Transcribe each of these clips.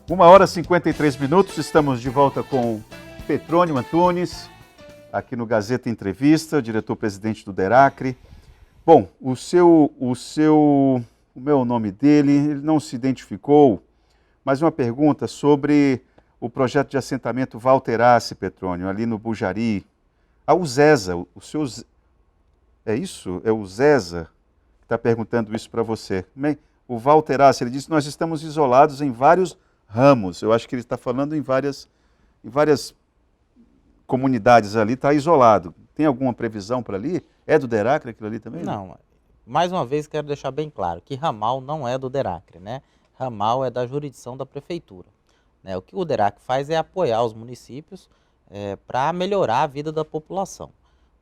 1h e 53 minutos, estamos de volta com Petrônio Antunes, aqui no Gazeta Entrevista, diretor-presidente do DERACRE. Bom, o meu nome dele, ele não se identificou, mas uma pergunta sobre o projeto de assentamento Valterace, Petrônio, ali no Bujari. A UZESA, o seu... É isso? É o ZESA que está perguntando isso para você. O Valterace, ele disse que nós estamos isolados em vários ramos. Eu acho que ele está falando em várias comunidades ali, está isolado. Tem alguma previsão para ali? É do DERACRE aquilo ali também? Não. Mais uma vez quero deixar bem claro que ramal não é do DERACRE, né? Ramal é da jurisdição da prefeitura. Né? O que o DERACRE faz é apoiar os municípios para melhorar a vida da população.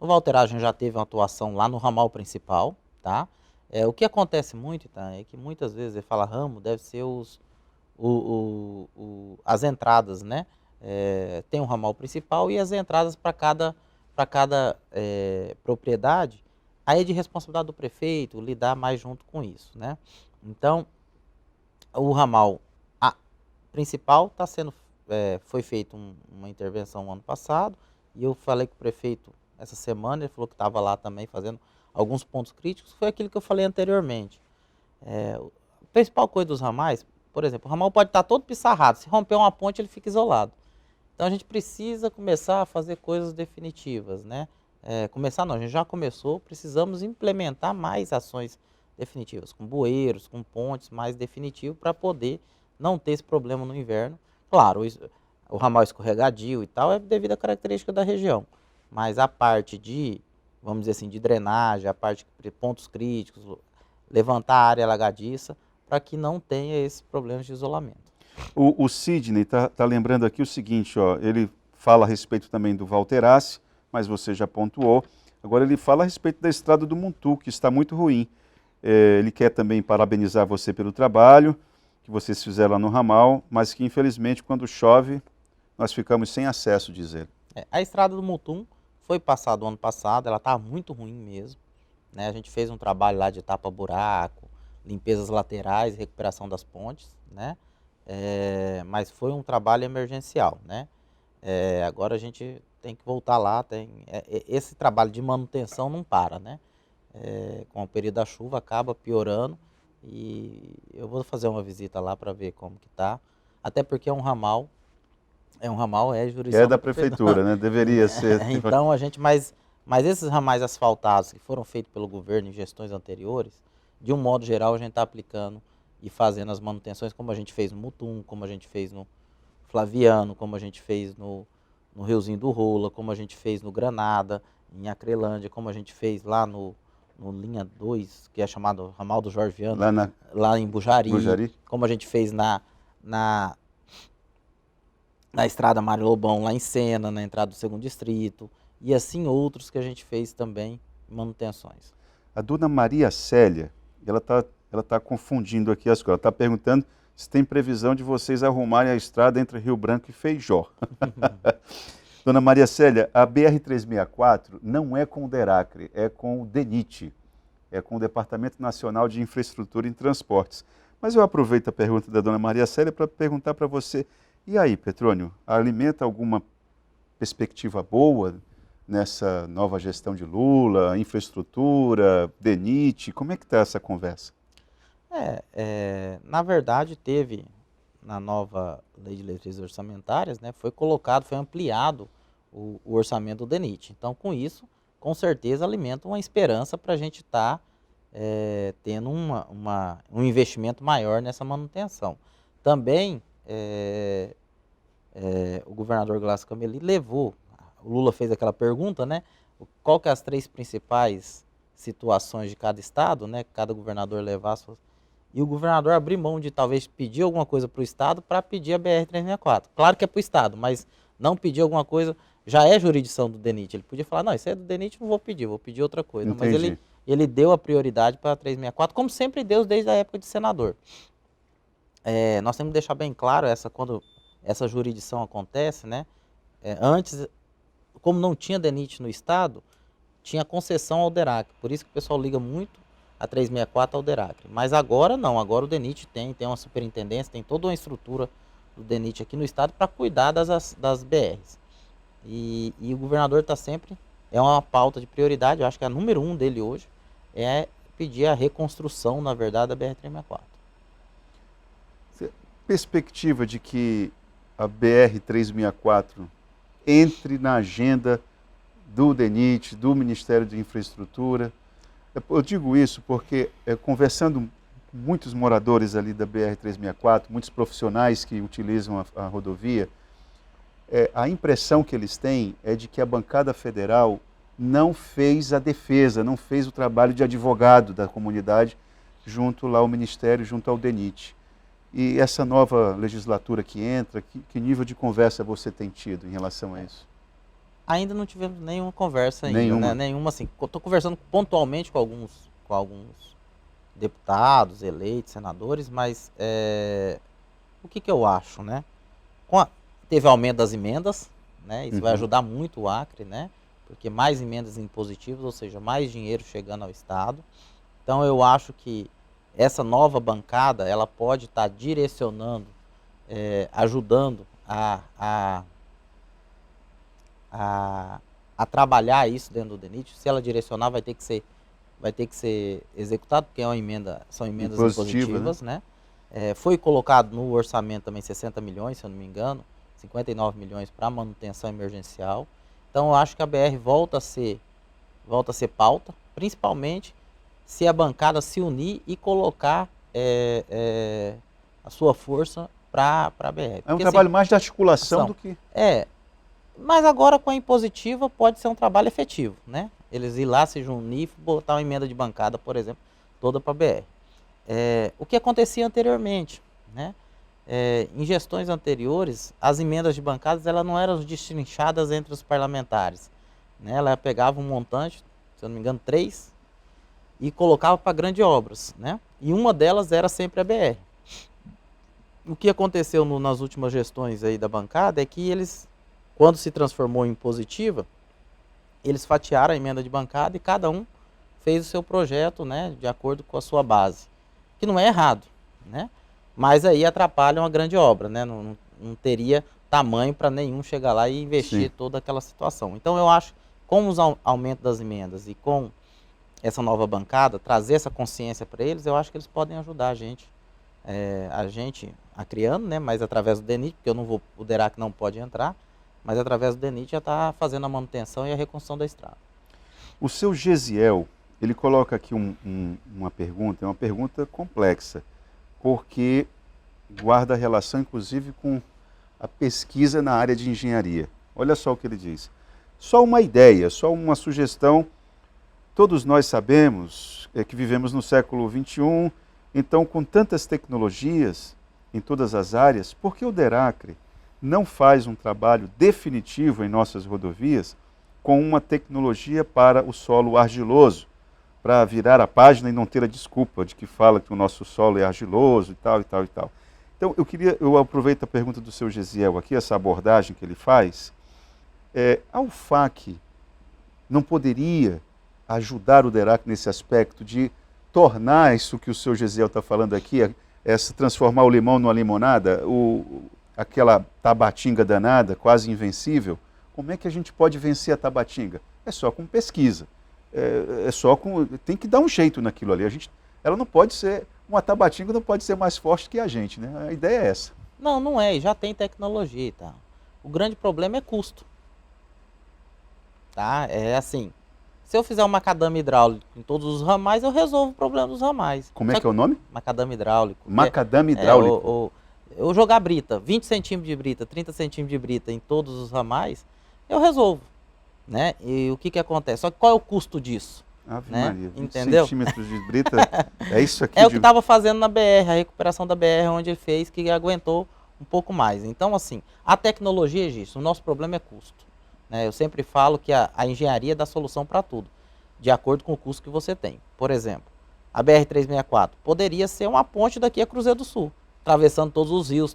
No Valterace a gente já teve uma atuação lá no ramal principal, tá? O que acontece muito, tá, é que muitas vezes ele fala ramo, deve ser as entradas, né? Tem um ramal principal e as entradas para cada propriedade. Aí é de responsabilidade do prefeito lidar mais junto com isso, né? Então, o ramal principal está sendo, foi feita uma intervenção ano passado, e eu falei com o prefeito essa semana, ele falou que estava lá também fazendo alguns pontos críticos, foi aquilo que eu falei anteriormente. A principal coisa dos ramais, por exemplo, o ramal pode estar todo pissarrado, se romper uma ponte ele fica isolado. Então a gente precisa começar a fazer coisas definitivas, né? A gente já começou, precisamos implementar mais ações definitivas, com bueiros, com pontes mais definitivos, para poder não ter esse problema no inverno. Claro, o ramal escorregadio e tal é devido à característica da região, mas a parte de, vamos dizer assim, de drenagem, a parte de pontos críticos, levantar a área alagadiça, para que não tenha esses problemas de isolamento. O Sidney está lembrando aqui o seguinte, ó, ele fala a respeito também do Valterace, mas você já pontuou. Agora ele fala a respeito da estrada do Muntu, que está muito ruim. Ele quer também parabenizar você pelo trabalho que vocês fizeram lá no ramal, mas que infelizmente quando chove nós ficamos sem acesso, diz ele. A estrada do Mutum foi passada o ano passado, ela está muito ruim mesmo. Né? A gente fez um trabalho lá de tapa-buraco, limpezas laterais, recuperação das pontes, né? Mas foi um trabalho emergencial, né? Agora a gente tem que voltar lá, esse trabalho de manutenção não para, né? Com o período da chuva acaba piorando, e eu vou fazer uma visita lá para ver como que tá, até porque é um ramal, jurisdição da prefeitura, né? Deveria ser. Então mas esses ramais asfaltados que foram feitos pelo governo em gestões anteriores, de um modo geral a gente está aplicando e fazendo as manutenções, como a gente fez no Mutum, como a gente fez no Flaviano, como a gente fez no Riozinho do Rola, como a gente fez no Granada, em Acrelândia, como a gente fez lá no Linha 2, que é chamado Ramal do Jorge Viana, lá em Bujari, como a gente fez na Estrada Mário Lobão, lá em Sena, na entrada do 2º Distrito, e assim outros que a gente fez também, manutenções. A dona Maria Célia, ela tá confundindo aqui as coisas, ela está perguntando se tem previsão de vocês arrumarem a estrada entre Rio Branco e Feijó. Dona Maria Célia, a BR-364 não é com o DERACRE, é com o DENIT, é com o Departamento Nacional de Infraestrutura e Transportes. Mas eu aproveito a pergunta da Dona Maria Célia para perguntar para você, e aí, Petrônio, alimenta alguma perspectiva boa nessa nova gestão de Lula, infraestrutura, DENIT, como é que está essa conversa? Na verdade teve, na nova lei de diretrizes orçamentárias, né, foi ampliado o orçamento do DENIT. Então, com isso, com certeza alimenta uma esperança para a gente estar tendo um investimento maior nessa manutenção. Também, o governador Glaucio Cameli o Lula fez aquela pergunta, né, qual que é as 3 principais situações de cada estado, né, que cada governador levasse. E o governador abriu mão de talvez pedir alguma coisa para o estado para pedir a BR-364. Claro que é para o estado, mas não pedir alguma coisa, já é jurisdição do DENIT. Ele podia falar, não, isso é do DENIT, não vou pedir outra coisa. Entendi. Mas ele deu a prioridade para a 364, como sempre deu desde a época de senador. Nós temos que deixar bem claro, quando essa jurisdição acontece, né? Antes, como não tinha DENIT no estado, tinha concessão ao DERACRE. Por isso que o pessoal liga muito a 364 ao DERACRE. Mas agora não, agora o DENIT tem uma superintendência, tem toda uma estrutura do DENIT aqui no estado para cuidar das BRs. E o governador está sempre, é uma pauta de prioridade, eu acho que a número 1 dele hoje é pedir a reconstrução, na verdade, da BR-364. Perspectiva de que a BR-364 entre na agenda do DENIT, do Ministério de Infraestrutura. Eu digo isso porque, conversando com muitos moradores ali da BR-364, muitos profissionais que utilizam a rodovia, a impressão que eles têm é de que a bancada federal não fez a defesa, não fez o trabalho de advogado da comunidade junto lá ao Ministério, junto ao DENIT. E essa nova legislatura que entra, que nível de conversa você tem tido em relação a isso? Ainda não tivemos nenhuma conversa ainda, Nenhuma? né? Nenhuma, assim. Estou conversando pontualmente com alguns deputados, eleitos, senadores, mas o que eu acho, né? Teve aumento das emendas, né? Isso vai ajudar muito o Acre, né? Porque mais emendas impositivas, ou seja, mais dinheiro chegando ao Estado. Então eu acho que essa nova bancada, ela pode estar direcionando, ajudando a trabalhar isso dentro do DENIT. Se ela direcionar, vai ter que ser executado, porque são emendas impositivas, né? Foi colocado no orçamento também 60 milhões, se eu não me engano, 59 milhões para manutenção emergencial. Então eu acho que a BR volta a ser pauta, principalmente se a bancada se unir e colocar a sua força para a BR. É um trabalho mais de articulação do que... Mas agora com a impositiva pode ser um trabalho efetivo, né? Eles ir lá, se unir e botar uma emenda de bancada, por exemplo, toda para a BR. O que acontecia anteriormente, né? Em gestões anteriores, as emendas de bancadas elas não eram destrinchadas entre os parlamentares, né? Ela pegava um montante, se eu não me engano, 3, e colocava para grandes obras, né? E uma delas era sempre a BR. O que aconteceu nas últimas gestões aí da bancada é que eles, quando se transformou em positiva, eles fatiaram a emenda de bancada e cada um fez o seu projeto, né, de acordo com a sua base, que não é errado, né? Mas aí atrapalham a grande obra, né? Não teria tamanho para nenhum chegar lá e investir toda aquela situação. Então eu acho, com os aumentos das emendas e com essa nova bancada, trazer essa consciência para eles, eu acho que eles podem ajudar a gente criando, né? Mas através do DENIT, porque o DERAC não pode entrar, mas através do DENIT já está fazendo a manutenção e a reconstrução da estrada. O seu Gesiel, ele coloca aqui uma pergunta, é uma pergunta complexa, porque guarda relação, inclusive, com a pesquisa na área de engenharia. Olha só o que ele diz. Só uma ideia, só uma sugestão. Todos nós sabemos que vivemos no século XXI, então, com tantas tecnologias em todas as áreas, por que o DERACRE não faz um trabalho definitivo em nossas rodovias com uma tecnologia para o solo argiloso, para virar a página e não ter a desculpa de que fala que o nosso solo é argiloso e tal, e tal, e tal. Então, eu aproveito a pergunta do seu Gesiel aqui, essa abordagem que ele faz. A UFAC não poderia ajudar o DERAC nesse aspecto de tornar isso que o seu Gesiel está falando aqui, transformar o limão numa limonada, aquela tabatinga danada, quase invencível? Como é que a gente pode vencer a tabatinga? É só com pesquisa. Tem que dar um jeito naquilo ali. Ela não pode ser, uma tabatinga não pode ser mais forte que a gente, né? A ideia é essa. Não é, já tem tecnologia e tal. O grande problema é custo. Tá? É assim, se eu fizer um macadame hidráulico em todos os ramais, eu resolvo o problema dos ramais. Como é que é o nome? Macadame hidráulico. Macadame hidráulico. Eu jogar brita, 20 centímetros de brita, 30 centímetros de brita em todos os ramais, eu resolvo. Né? E o que acontece? Só que qual é o custo disso? Ave né? Maria, 20 Entendeu? centímetros de brita, é isso aqui? É o que estava fazendo na BR, a recuperação da BR, onde ele fez, que aguentou um pouco mais. Então, assim, a tecnologia existe, o nosso problema é custo. Né? Eu sempre falo que a engenharia dá solução para tudo, de acordo com o custo que você tem. Por exemplo, a BR-364 poderia ser uma ponte daqui a Cruzeiro do Sul, atravessando todos os rios,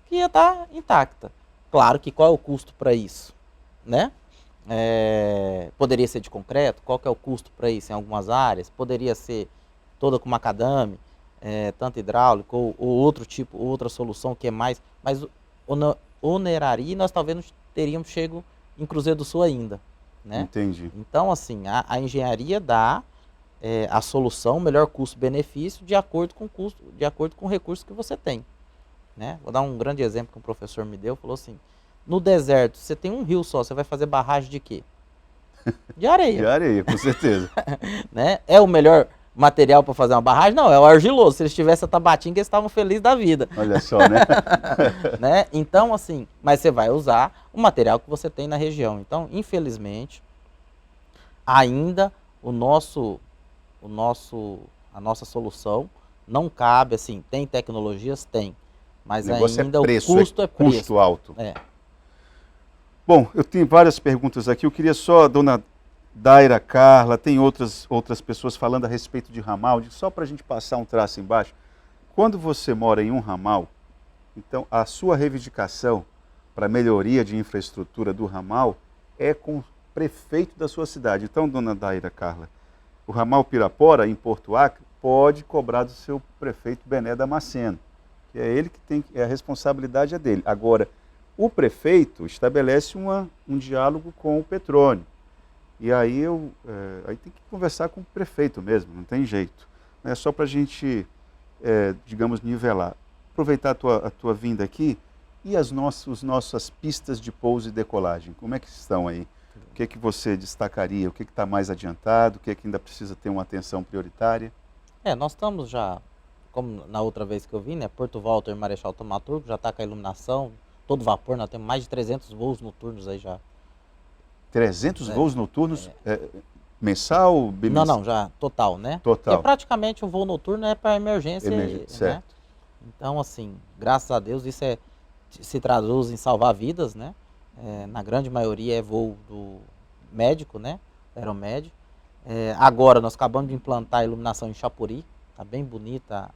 que ia estar intacta. Claro que qual é o custo para isso? Né? Poderia ser de concreto, qual que é o custo para isso em algumas áreas, poderia ser toda com macadame, tanto hidráulico ou outro tipo, outra solução que é mais, mas oneraria e nós talvez não teríamos chego em Cruzeiro do Sul ainda, né? Entendi. Então, assim, a engenharia dá a solução, melhor custo-benefício, de acordo com o recurso que você tem, né? Vou dar um grande exemplo que um professor me deu, falou assim, no deserto, você tem um rio só, você vai fazer barragem de quê? De areia. De areia, com certeza. Né? É o melhor material para fazer uma barragem? Não, é o argiloso. Se eles tivessem a tabatinga, eles estavam felizes da vida. Olha só, né? Né? Então, assim, mas você vai usar o material que você tem na região. Então, infelizmente, ainda a nossa solução não cabe, assim, tem tecnologias? Tem. Mas O negócio ainda é preço, o custo é preço. Custo alto. É. Bom, eu tenho várias perguntas aqui. Eu queria só, dona Daira, Carla, tem outras pessoas falando a respeito de ramal, só para a gente passar um traço embaixo. Quando você mora em um ramal, então a sua reivindicação para melhoria de infraestrutura do ramal é com o prefeito da sua cidade. Então, dona Daira, Carla, o ramal Pirapora, em Porto Acre, pode cobrar do seu prefeito Bené Damasceno, que é ele que tem, a responsabilidade é dele. Agora, o prefeito estabelece um diálogo com o Petrônio. E aí aí tem que conversar com o prefeito mesmo, não tem jeito. É só para a gente, digamos, nivelar. Aproveitar a tua vinda aqui e as nossas pistas de pouso e decolagem. Como é que estão aí? O que é que você destacaria? O que está mais adiantado? O que é que ainda precisa ter uma atenção prioritária? Nós estamos já, como na outra vez que eu vim, né? Porto Walter e Marechal Thaumaturgo, já está com a iluminação, todo vapor, nós temos mais de 300 voos noturnos aí já. 300 voos noturnos mensal? Não, já total, né? Total. Porque praticamente o voo noturno é para emergência, né? Certo. Então, assim, graças a Deus, isso se traduz em salvar vidas, né? Na grande maioria é voo do médico, né? Aeromédio. Agora nós acabamos de implantar a iluminação em Chapuri, tá bem bonita.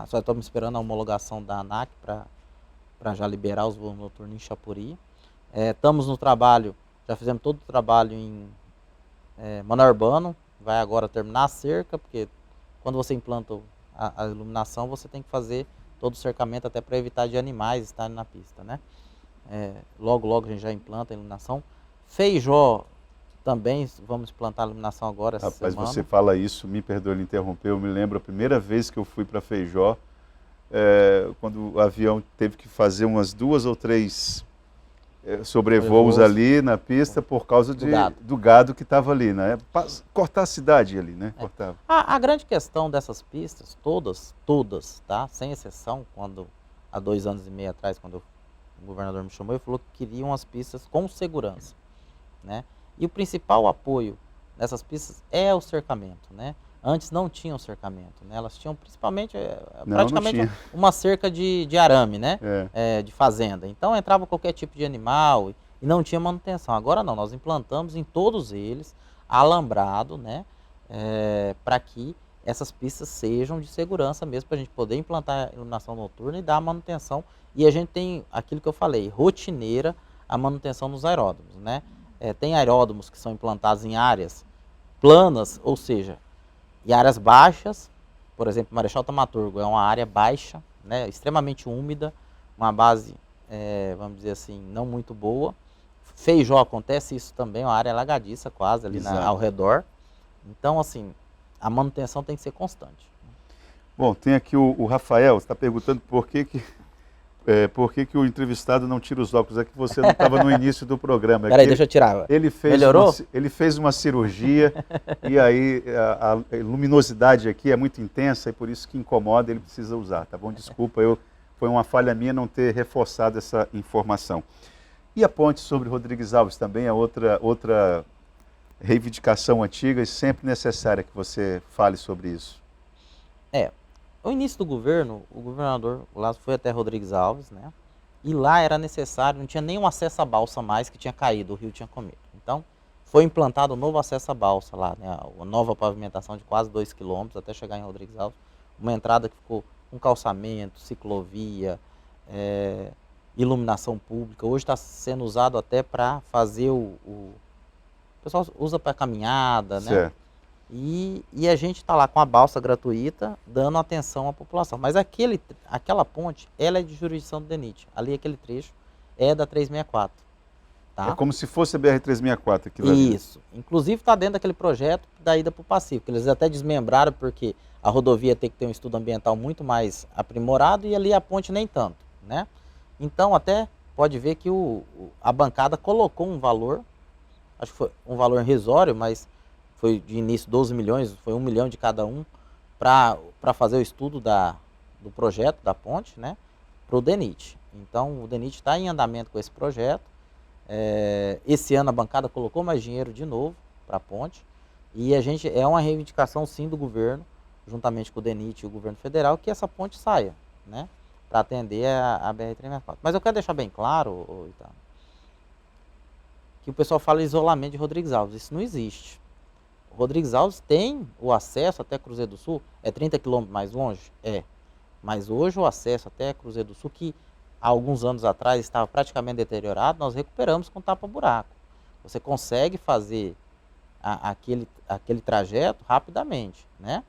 Só estamos esperando a homologação da ANAC para já liberar os voos noturnos em Chapuri. Estamos no trabalho, já fizemos todo o trabalho em Manoel Urbano, vai agora terminar a cerca, porque quando você implanta a iluminação, você tem que fazer todo o cercamento até para evitar de animais estarem na pista, né? Logo a gente já implanta a iluminação. Feijó também, vamos implantar a iluminação agora essa semana. Rapaz, você fala isso, me perdoe ele interromper, eu me lembro a primeira vez que eu fui para Feijó, quando o avião teve que fazer umas 2 ou 3 sobrevoos ali na pista por causa do gado que estava ali, né? Cortar a cidade ali, né? Cortava. A grande questão dessas pistas, todas, tá? Sem exceção, há 2 anos e meio atrás, quando o governador me chamou, ele falou que queriam as pistas com segurança, né? E o principal apoio nessas pistas é o cercamento, né? Antes não tinham cercamento, né? Elas tinham principalmente, praticamente uma cerca de arame, né? De fazenda. Então entrava qualquer tipo de animal e não tinha manutenção. Agora não, nós implantamos em todos eles alambrado, né? Para que essas pistas sejam de segurança mesmo, para a gente poder implantar a iluminação noturna e dar a manutenção. E a gente tem aquilo que eu falei, rotineira, a manutenção nos aeródromos, né? Tem aeródromos que são implantados em áreas planas, ou seja, em áreas baixas. Por exemplo, Marechal Thaumaturgo é uma área baixa, né, extremamente úmida, uma base, vamos dizer assim, não muito boa. Feijó acontece isso também, uma área alagadiça quase ali ao redor. Então, assim, a manutenção tem que ser constante. Bom, tem aqui o Rafael, está perguntando por que o entrevistado não tira os óculos. É que você não estava no início do programa. Peraí, deixa eu tirar. Melhorou? Ele fez uma cirurgia e aí a luminosidade aqui é muito intensa e por isso que incomoda, ele precisa usar, tá bom? Desculpa, foi uma falha minha não ter reforçado essa informação. E a ponte sobre Rodrigues Alves também é outra reivindicação antiga e sempre necessária que você fale sobre isso. No início do governo, o governador Lázaro foi até Rodrigues Alves, né? E lá era necessário, não tinha nenhum acesso à balsa mais que tinha caído, o rio tinha comido. Então, foi implantado um novo acesso à balsa lá, né? Uma nova pavimentação de quase 2 quilômetros até chegar em Rodrigues Alves. Uma entrada que ficou com calçamento, ciclovia, iluminação pública. Hoje está sendo usado até para fazer o pessoal usa para caminhada, né? Certo. E a gente está lá com a balsa gratuita, dando atenção à população. Mas aquela ponte, ela é de jurisdição do DENIT. Ali, aquele trecho é da 364. Tá? É como se fosse a BR-364 aquilo ali. Isso. Inclusive está dentro daquele projeto da ida para o Pacífico. Eles até desmembraram porque a rodovia tem que ter um estudo ambiental muito mais aprimorado e ali a ponte nem tanto, né? Então até pode ver que a bancada colocou um valor, acho que foi um valor irrisório, mas foi de início 12 milhões, foi 1 milhão de cada um, para fazer o estudo do projeto da ponte, né? Para o DENIT. Então o DENIT está em andamento com esse projeto. Esse ano a bancada colocou mais dinheiro de novo para a ponte e é uma reivindicação sim do governo, juntamente com o DENIT e o governo federal, que essa ponte saia, né, para atender a BR-364. Mas eu quero deixar bem claro, Italo, que o pessoal fala isolamento de Rodrigues Alves, isso não existe. O Rodrigues Alves tem o acesso até Cruzeiro do Sul, é 30 quilômetros mais longe? Mas hoje o acesso até Cruzeiro do Sul, que há alguns anos atrás estava praticamente deteriorado, nós recuperamos com tapa-buraco. Você consegue fazer aquele trajeto rapidamente, né?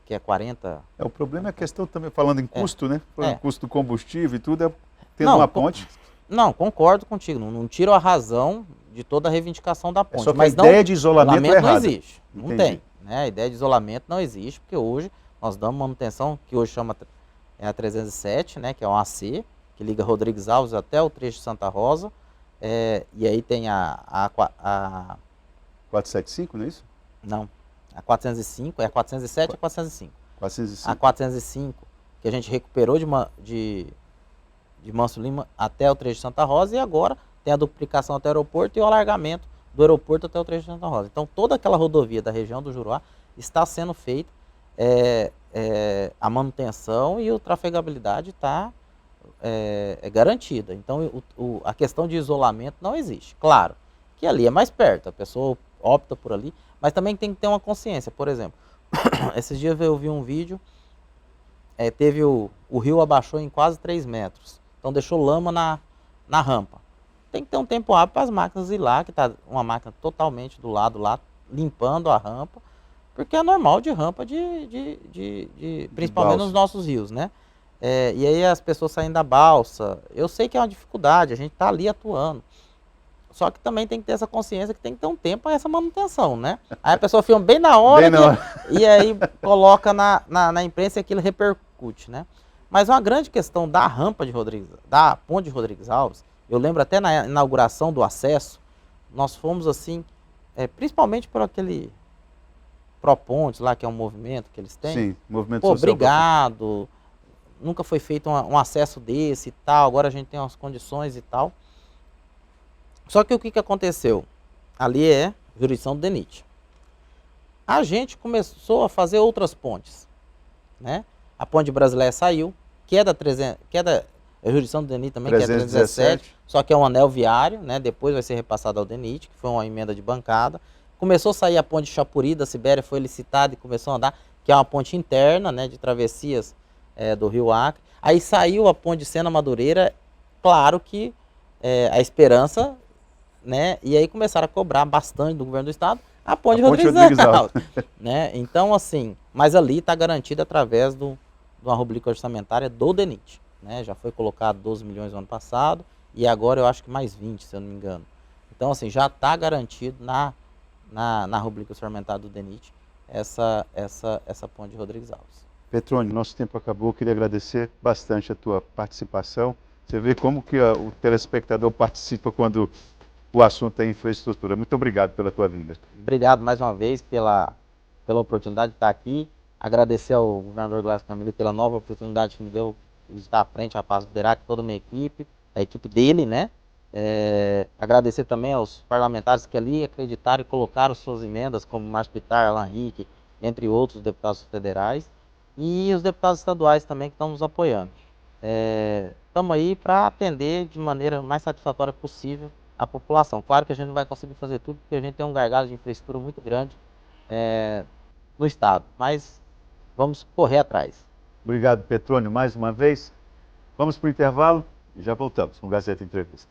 Que é 40... O problema é a questão também, falando em custo, né? Falando em custo do combustível e tudo, tendo não, uma ponte... Não, concordo contigo, não tiro a razão de toda a reivindicação da ponte. Só que mas a ideia de isolamento é errada. Não existe, não tem. Né? A ideia de isolamento não existe, porque hoje nós damos manutenção, que hoje chama... É a 307, né, que é um AC, que liga Rodrigues Alves até o trecho de Santa Rosa. E aí tem a 475, não é isso? Não, a 405, é a 407 e a 405. 405. A 405, que a gente recuperou de Manso Lima até o trecho de Santa Rosa, e agora tem a duplicação até o aeroporto e o alargamento do aeroporto até o trecho de Santa Rosa. Então toda aquela rodovia da região do Juruá está sendo feita. A manutenção e a trafegabilidade está garantida. Então a questão de isolamento não existe. Claro que ali é mais perto, a pessoa opta por ali, mas também tem que ter uma consciência. Por exemplo, esses dias eu vi um vídeo, teve o rio abaixou em quase 3 metros, então deixou lama na rampa. Tem que ter um tempo hábil para as máquinas ir lá, que está uma máquina totalmente do lado lá, limpando a rampa, porque é normal de rampa, principalmente nos nossos rios, né? E aí as pessoas saem da balsa. Eu sei que é uma dificuldade, a gente está ali atuando. Só que também tem que ter essa consciência que tem que ter um tempo para essa manutenção, né? Aí a pessoa filma bem na hora, e aí coloca na imprensa e aquilo repercute, né? Mas uma grande questão da rampa da ponte de Rodrigues Alves, eu lembro até na inauguração do acesso, nós fomos assim, principalmente por aquele Propontes lá, que é um movimento que eles têm. Sim, movimento social. Obrigado, nunca foi feito um acesso desse e tal, agora a gente tem umas condições e tal. Só que o que aconteceu? Ali é jurisdição do DENIT. A gente começou a fazer outras pontes, né? A ponte brasileira saiu, que é da jurisdição do DENIT também, 317, que é 317, só que é um anel viário, né? Depois vai ser repassado ao DENIT, que foi uma emenda de bancada. Começou a sair a ponte de Chapuri, da Sibéria, foi licitada e começou a andar, que é uma ponte interna, né, de travessias do Rio Acre. Aí saiu a ponte de Sena-Madureira, claro que a esperança, né, e aí começaram a cobrar bastante do governo do estado a ponte de Rodrigues Alves. Né? Então, assim, mas ali está garantido através de uma rubrica orçamentária do DENIT. Né? Já foi colocado 12 milhões no ano passado e agora eu acho que mais 20, se eu não me engano. Então, assim, já está garantido na rubrica orçamentária do DENIT essa ponte de Rodrigues Alves. Petrônio, nosso tempo acabou, eu queria agradecer bastante a tua participação. Você vê como que o telespectador participa quando o assunto é infraestrutura. Muito obrigado pela tua vinda. Obrigado mais uma vez pela oportunidade de estar aqui. Agradecer ao governador Glácio Camilo pela nova oportunidade que me deu de estar à frente, a Passo do Derac, toda a minha equipe, a equipe dele, né? Agradecer também aos parlamentares que ali acreditaram e colocaram suas emendas, como Márcio Pitar, Alan Henrique, entre outros deputados federais, e os deputados estaduais também que estão nos apoiando. Estamos aí para atender de maneira mais satisfatória possível a população. Claro que a gente não vai conseguir fazer tudo, porque a gente tem um gargalo de infraestrutura muito grande no estado, mas vamos correr atrás. Obrigado, Petrônio, mais uma vez. Vamos para o intervalo e já voltamos com o Gazeta Entrevista.